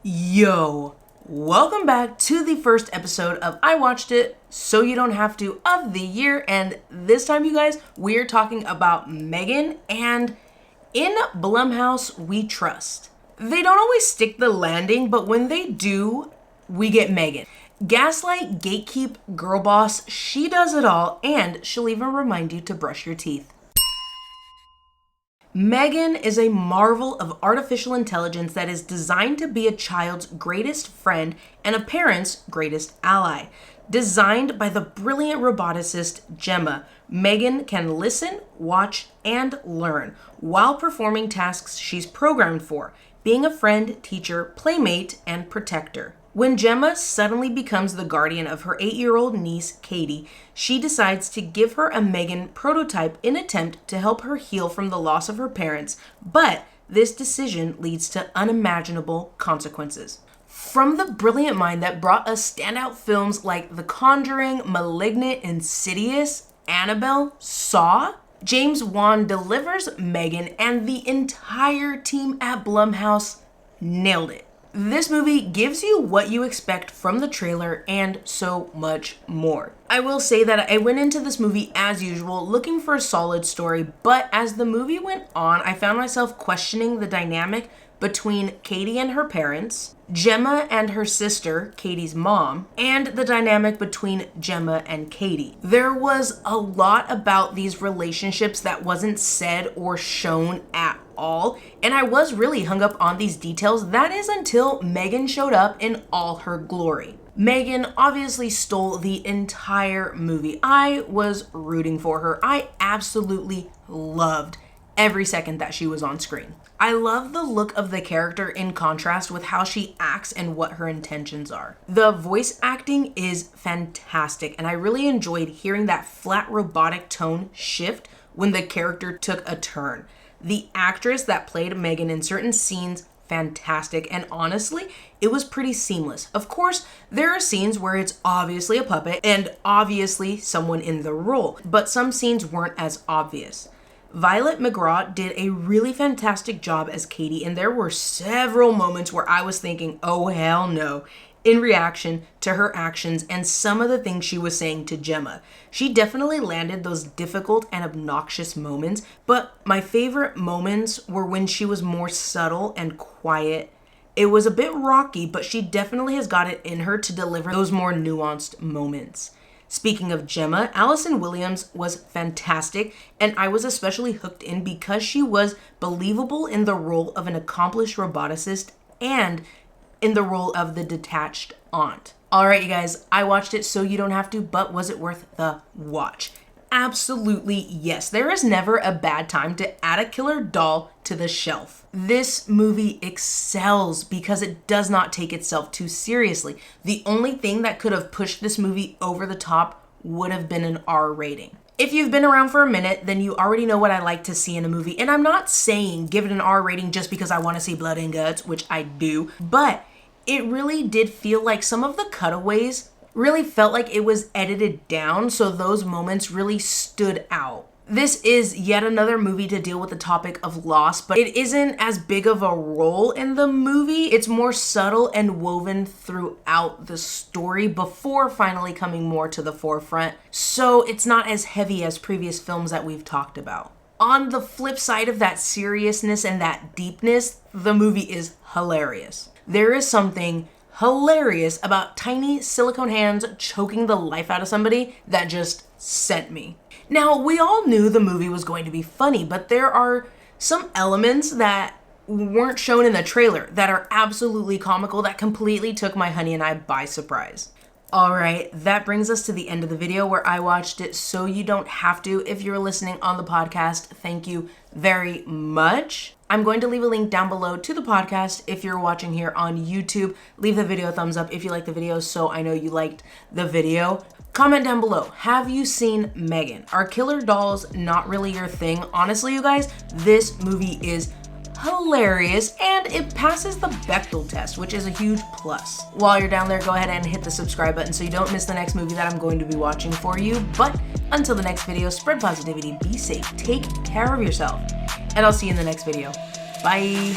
Yo, welcome back to the first episode of I Watched It So You Don't Have To of the year, and this time, you guys, we're talking about M3GAN and In Blumhouse We Trust. They don't always stick the landing, but when they do, we get M3GAN. Gaslight, gatekeep, girl boss, she does it all, and she'll even remind you to brush your teeth. M3GAN is a marvel of artificial intelligence that is designed to be a child's greatest friend and a parent's greatest ally. Designed by the brilliant roboticist Gemma, M3GAN can listen, watch, and learn while performing tasks she's programmed for, being a friend, teacher, playmate, and protector. When Gemma suddenly becomes the guardian of her 8-year-old niece, Katie, she decides to give her a M3GAN prototype in attempt to help her heal from the loss of her parents, but this decision leads to unimaginable consequences. From the brilliant mind that brought us standout films like The Conjuring, Malignant, Insidious, Annabelle, Saw, James Wan delivers M3GAN, and the entire team at Blumhouse nailed it. This movie gives you what you expect from the trailer and so much more. I will say that I went into this movie as usual looking for a solid story, but as the movie went on, I found myself questioning the dynamic between Katie and her parents, Gemma and her sister, Katie's mom, and the dynamic between Gemma and Katie. There was a lot about these relationships that wasn't said or shown at all, and I was really hung up on these details. That is until M3GAN showed up in all her glory. M3GAN obviously stole the entire movie. I was rooting for her. I absolutely loved every second that she was on screen. I love the look of the character in contrast with how she acts and what her intentions are. The voice acting is fantastic, and I really enjoyed hearing that flat robotic tone shift when the character took a turn. The actress that played M3GAN in certain scenes, fantastic, and honestly, it was pretty seamless. Of course, there are scenes where it's obviously a puppet and obviously someone in the role, but some scenes weren't as obvious. Violet McGraw did a really fantastic job as Katie, and there were several moments where I was thinking, oh hell no, in reaction to her actions and some of the things she was saying to Gemma. She definitely landed those difficult and obnoxious moments, but my favorite moments were when she was more subtle and quiet. It was a bit rocky, but she definitely has got it in her to deliver those more nuanced moments. Speaking of Gemma, Allison Williams was fantastic, and I was especially hooked in because she was believable in the role of an accomplished roboticist and in the role of the detached aunt. All right, you guys, I watched it so you don't have to, but was it worth the watch? Absolutely yes. There is never a bad time to add a killer doll to the shelf. This movie excels because it does not take itself too seriously. The only thing that could have pushed this movie over the top would have been an R rating. If you've been around for a minute, then you already know what I like to see in a movie. And I'm not saying give it an R rating just because I want to see blood and guts, which I do, but it really did feel like some of the cutaways really felt like it was edited down, so those moments really stood out. This is yet another movie to deal with the topic of loss, but it isn't as big of a role in the movie. It's more subtle and woven throughout the story before finally coming more to the forefront, so it's not as heavy as previous films that we've talked about. On the flip side of that seriousness and that deepness, the movie is hilarious. There is something hilarious about tiny silicone hands choking the life out of somebody that just sent me. Now, we all knew the movie was going to be funny, but there are some elements that weren't shown in the trailer that are absolutely comical that completely took my honey and I by surprise. All right, that brings us to the end of the video where I watched it so you don't have to. If you're listening on the podcast, thank you very much. I'm going to leave a link down below to the podcast. If you're watching here on YouTube, leave the video a thumbs up if you like the video so I know you liked the video. Comment down below, have you seen M3GAN? Are killer dolls not really your thing? Honestly, you guys, this movie is hilarious and it passes the Bechdel test, which is a huge plus. While you're down there, go ahead and hit the subscribe button so you don't miss the next movie that I'm going to be watching for you. But until the next video, spread positivity, be safe, take care of yourself, and I'll see you in the next video. Bye.